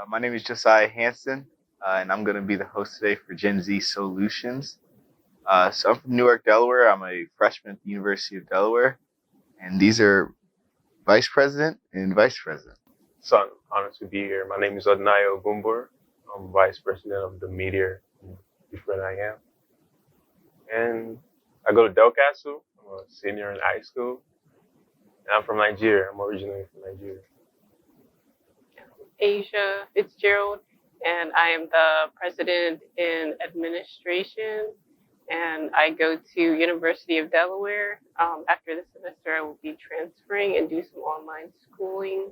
My name is Josiah Hanson, and I'm going to be the host today for Gen Z Solutions. So I'm from Newark, Delaware. I'm a freshman at the University of Delaware, and these are Vice President and Vice President. It's an honor to be here. My name is Odnayo Gumbur. I'm Vice President of the Media Different I Am. And I go to Del Castle. I'm a senior in high school. And I'm from Nigeria. I'm originally from Nigeria. Asia Fitzgerald, and I am the president in administration, and I go to University of Delaware. After this semester, I will be transferring and do some online schooling.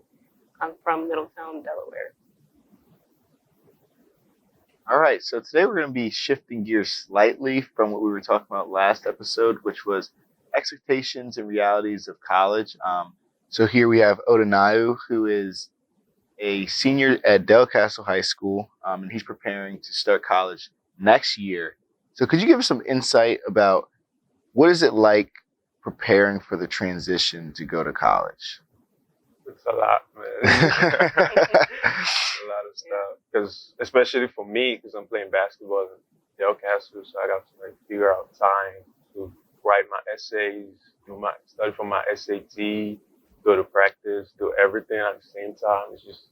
I'm from Middletown, Delaware. All right, so today we're going to be shifting gears slightly from what we were talking about last episode, which was expectations and realities of college. So here we have Odanayu, who is a senior at Del Castle High School, and he's preparing to start college next year. So could you give us some insight about what is it like preparing for the transition to go to college? It's a lot, man. It's a lot of stuff. Because especially for me, because I'm playing basketball at Del Castle, so I got to figure out time to write my essays, study for my SAT, go to practice, do everything at the same time. It's just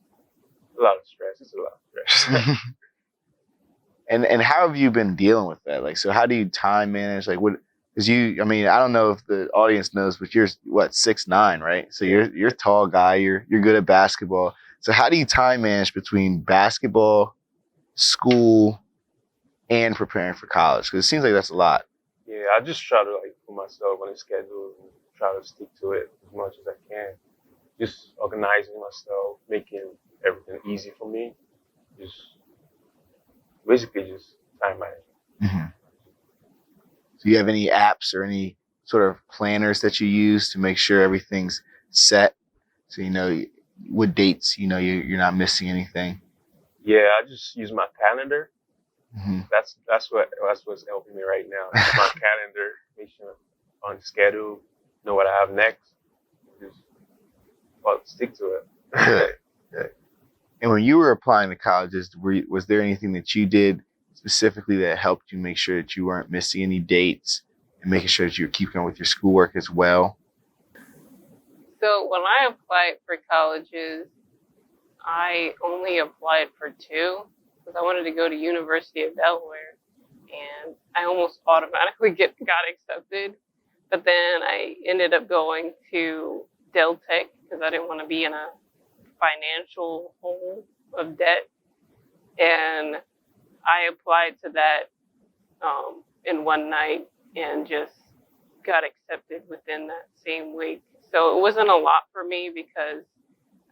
a lot of stress. It's a lot of stress. And how have you been dealing with that? Like, so how do you time manage? Like, what? Because I don't know if the audience knows, but you're what, 6'9", right? So you're a tall guy. You're good at basketball. So how do you time manage between basketball, school, and preparing for college? Because it seems like that's a lot. Yeah, I just try to put myself on a schedule and try to stick to it as much as I can. Just organizing myself, making everything easy for me. Just basically just time management. Mm-hmm. Do you have any apps or any sort of planners that you use to make sure everything's set? So you know what dates, you're not missing anything. Yeah, I just use my calendar. Mm-hmm. That's what's helping me right now. My calendar, make sure I'm on schedule, know what I have next. Just stick to it. Good. And when you were applying to colleges, was there anything that you did specifically that helped you make sure that you weren't missing any dates and making sure that you were keeping up with your schoolwork as well? So when I applied for colleges, I only applied for 2 because I wanted to go to University of Delaware, and I almost automatically got accepted. But then I ended up going to Del Tech because I didn't want to be in a financial hole of debt, and I applied to that in one night and just got accepted within that same week. So it wasn't a lot for me because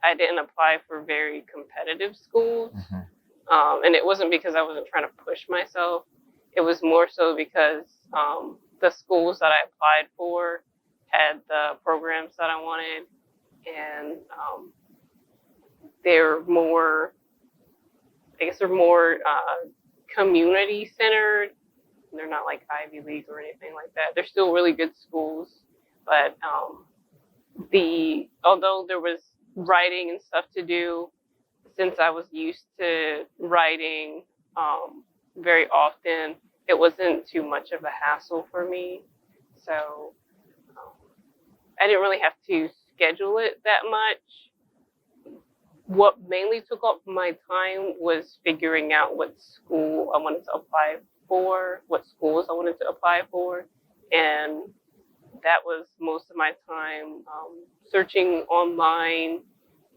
I didn't apply for very competitive schools. Mm-hmm. And it wasn't because I wasn't trying to push myself. It was more so because the schools that I applied for had the programs that I wanted, and they're more community centered. They're not like Ivy League or anything like that. They're still really good schools, but although there was writing and stuff to do, since I was used to writing very often, it wasn't too much of a hassle for me. So I didn't really have to schedule it that much. What mainly took up my time was figuring out what school I wanted to apply for, what schools I wanted to apply for, and that was most of my time searching online,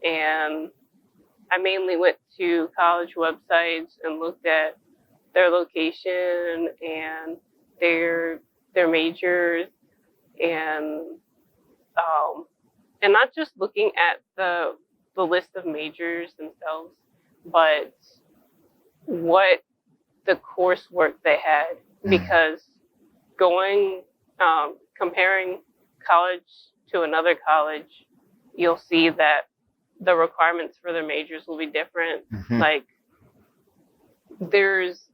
and I mainly went to college websites and looked at their location and their majors, and not just looking at the list of majors themselves, but what the coursework they had, because comparing college to another college, you'll see that the requirements for their majors will be different. Mm-hmm. Like there's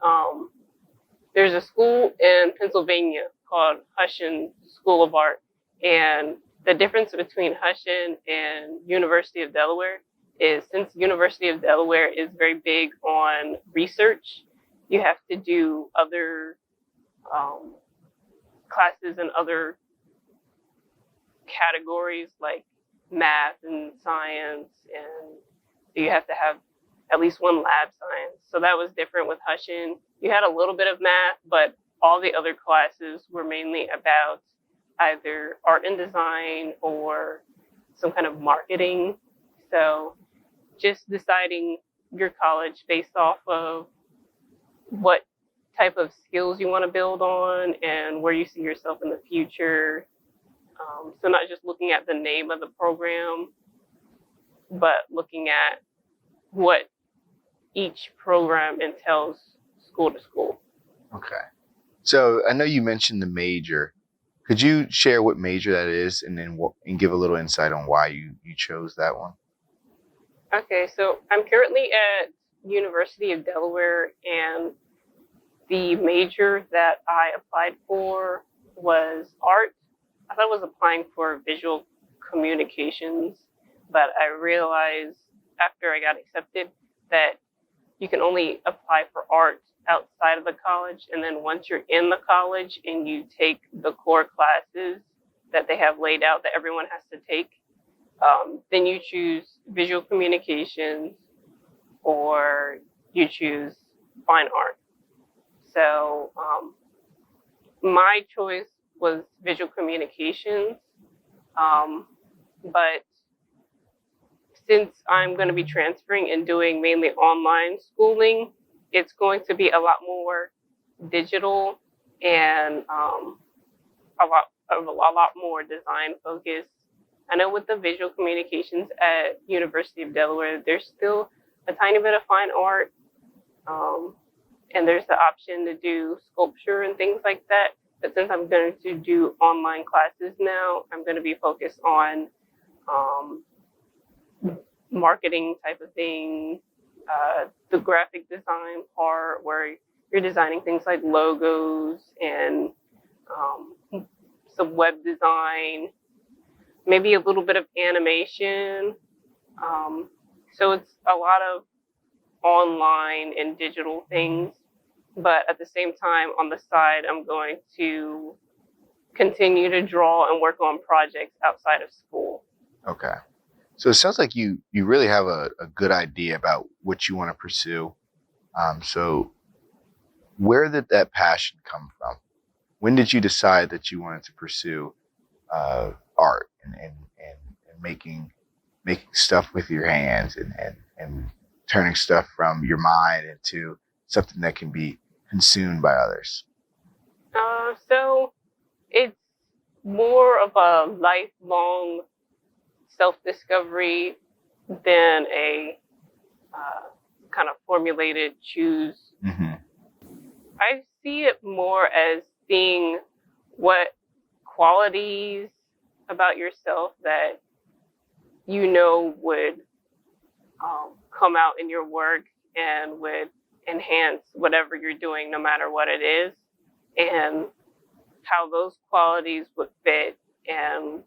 a school in Pennsylvania called Hushin School of Art, and the difference between Hushin and University of Delaware is since University of Delaware is very big on research, you have to do other classes and other categories like math and science, and you have to have at least one lab science. So that was different with Hushin. You had a little bit of math, but all the other classes were mainly about either art and design or some kind of marketing. So just deciding your college based off of what type of skills you want to build on and where you see yourself in the future. So not just looking at the name of the program, but looking at what each program entails school to school. Okay. So I know you mentioned the major. Could you share what major that is, and then and give a little insight on why you chose that one? Okay, so I'm currently at University of Delaware, and the major that I applied for was art. I thought I was applying for visual communications, but I realized after I got accepted that you can only apply for art outside of the college. And then once you're in the college and you take the core classes that they have laid out that everyone has to take, then you choose visual communications or you choose fine art. So my choice was visual communications, but since I'm going to be transferring and doing mainly online schooling, it's going to be a lot more digital and a lot more design focused. I know with the visual communications at University of Delaware, there's still a tiny bit of fine art, and there's the option to do sculpture and things like that. But since I'm going to do online classes now, I'm going to be focused on marketing type of thing, the graphic design part where you're designing things like logos and some web design, maybe a little bit of animation. So it's a lot of online and digital things. But at the same time, on the side, I'm going to continue to draw and work on projects outside of school. Okay. So it sounds like you really have a good idea about what you want to pursue. So where did that passion come from? When did you decide that you wanted to pursue art and making stuff with your hands and turning stuff from your mind into something that can be consumed by others? So it's more of a lifelong self-discovery than a kind of formulated choose. Mm-hmm. I see it more as seeing what qualities about yourself that you know would come out in your work and would enhance whatever you're doing, no matter what it is, and how those qualities would fit and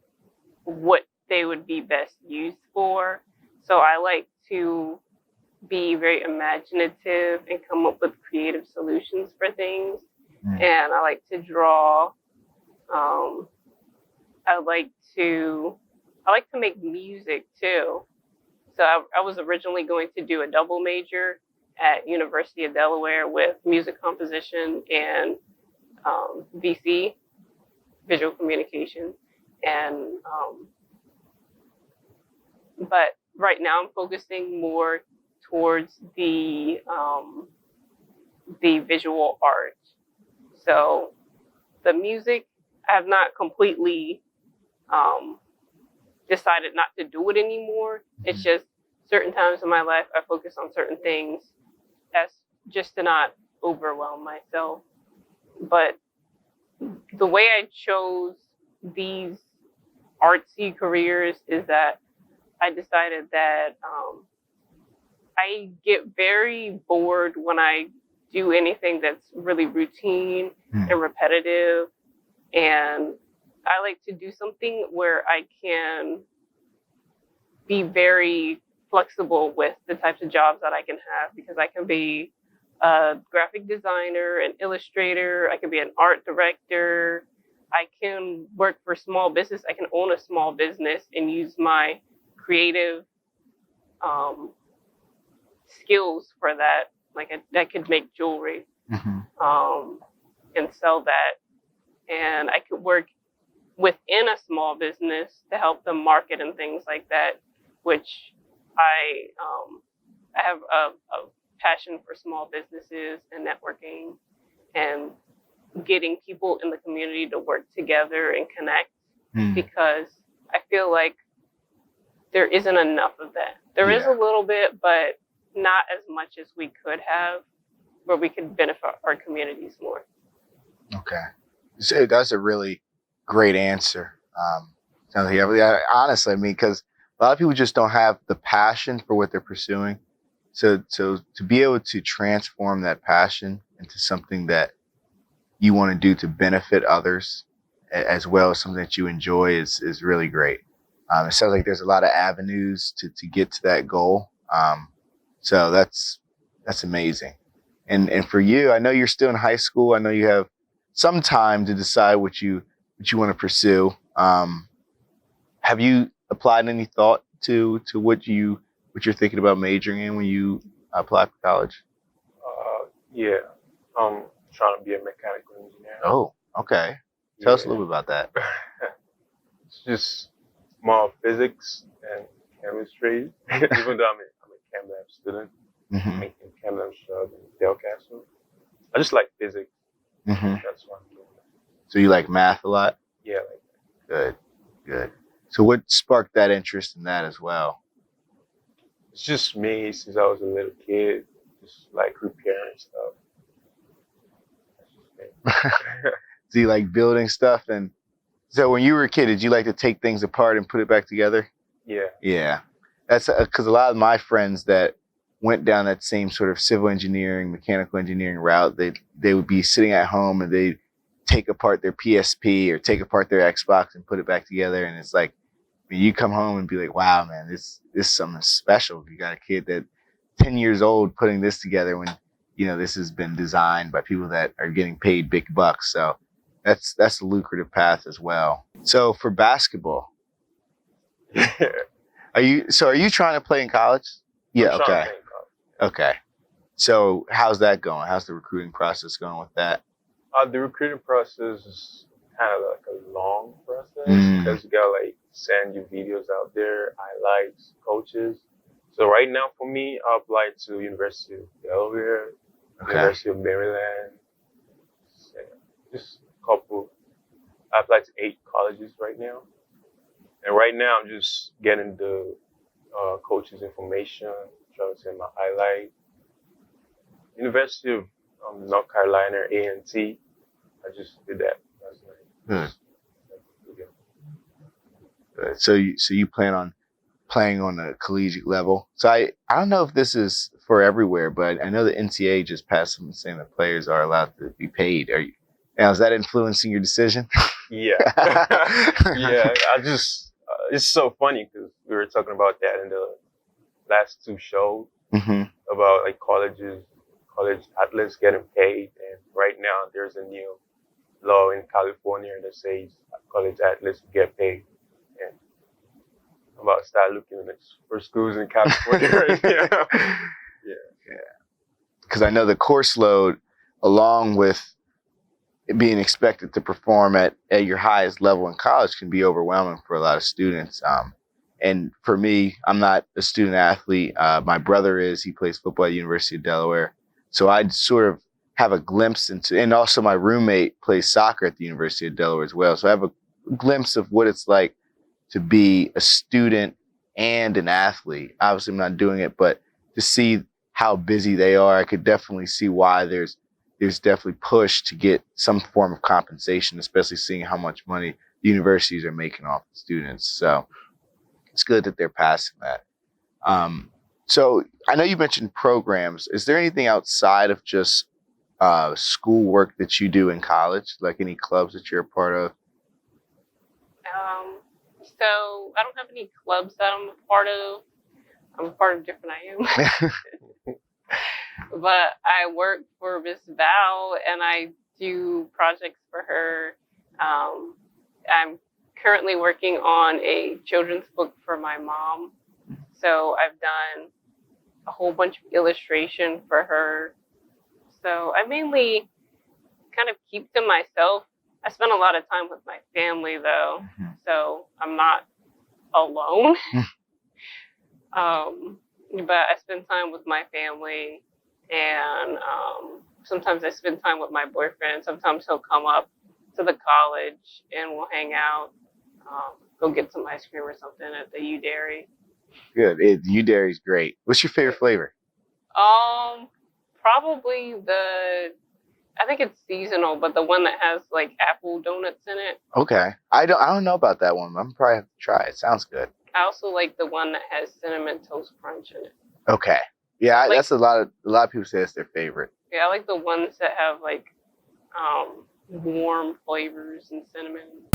what they would be best used for. So I like to be very imaginative and come up with creative solutions for things. Mm. And I like to draw. I like to make music too. So I was originally going to do a double major at University of Delaware with music composition and VC, visual communication. And but right now I'm focusing more towards the visual art. So the music, I have not completely decided not to do it anymore. It's just certain times in my life I focus on certain things as just to not overwhelm myself. But the way I chose these artsy careers is that I decided that I get very bored when I do anything that's really routine and repetitive. And I like to do something where I can be very flexible with the types of jobs that I can have, because I can be a graphic designer, an illustrator, I can be an art director, I can work for small business, I can own a small business and use my creative skills for that. Like I could make jewelry and sell that, and I could work within a small business to help them market and things like that, which I have a passion for small businesses and networking and getting people in the community to work together and connect, because I feel like there isn't enough of that. There is a little bit, but not as much as we could have, where we could benefit our communities more. Okay. So that's a really great answer. Honestly, I mean, because a lot of people just don't have the passion for what they're pursuing. So to be able to transform that passion into something that you want to do to benefit others, as well as something that you enjoy, is really great. It sounds like there's a lot of avenues to get to that goal. So that's amazing. And for you, I know you're still in high school. I know you have some time to decide what you want to pursue. Have you applied any thought to what you're thinking about majoring in when you apply for college? Yeah, I'm trying to be a mechanical engineer. Oh, okay. Tell us a little bit about that. It's just more physics and chemistry. Even though I'm a chem lab student, I'm making chem lab shop in Delcastle. I just like physics. That's what I'm doing. So you like math a lot? Yeah, like that. Good. So what sparked that interest in that as well? It's just me since I was a little kid, just like repairing stuff. That's just me. Do you like building stuff? And so when you were a kid, did you like to take things apart and put it back together? Yeah. Yeah. That's because a lot of my friends that went down that same sort of civil engineering, mechanical engineering route, they would be sitting at home and they'd take apart their PSP or take apart their Xbox and put it back together. And it's like, when you come home and be like, wow, man, this is something special. You got a kid that 10 years old putting this together when, this has been designed by people that are getting paid big bucks. So that's a lucrative path as well. So for basketball, are you trying to play in college? Yeah. Okay. Okay. So how's that going? How's the recruiting process going with that? The recruiting process is kind of like a long process because you gotta like send your videos out there, highlights, coaches. So right now for me, I applied to University of Delaware, University of Maryland, just a couple. I applied to 8 colleges right now. And right now I'm just getting the coaches' information, trying to send my highlight. University of North Carolina, A&T. I just did that last night. Good. So you plan on playing on a collegiate level. So I don't know if this is for everywhere, but I know the NCAA just passed something saying that players are allowed to be paid. Now is that influencing your decision? Yeah. Yeah. It's so funny because we were talking about that in the last 2 shows about like college athletes getting paid, and right now there's a new law in California that says college athletes get paid. And I'm about to start looking for schools in California right now. Yeah. Because I know the course load, along with being expected to perform at your highest level in college, can be overwhelming for a lot of students. And for me, I'm not a student athlete. My brother is. He plays football at the University of Delaware. So I sort of have a glimpse into, and also my roommate plays soccer at the University of Delaware as well. So I have a glimpse of what it's like to be a student and an athlete. Obviously, I'm not doing it, but to see how busy they are, I could definitely see why there's definitely push to get some form of compensation, especially seeing how much money universities are making off the students. So it's good that they're passing that. So I know you mentioned programs. Is there anything outside of just school work that you do in college, like any clubs that you're a part of? So I don't have any clubs that I'm a part of. I'm part of different I am. But I work for Miss Val, and I do projects for her. I'm currently working on a children's book for my mom. So I've done a whole bunch of illustration for her. So I mainly kind of keep to myself. I spend a lot of time with my family, though, so I'm not alone. But I spend time with my family, and sometimes I spend time with my boyfriend. Sometimes he'll come up to the college and we'll hang out, go get some ice cream or something at the U Dairy. Good. U Dairy's great. What's your favorite flavor? Probably I think it's seasonal, but the one that has like apple donuts in it. Okay. I don't know about that one. I'm probably have to try it. Sounds good. I also like the one that has cinnamon toast crunch in it. Okay. Yeah, that's a lot of people say that's their favorite. Yeah, I like the ones that have like warm flavors and cinnamon.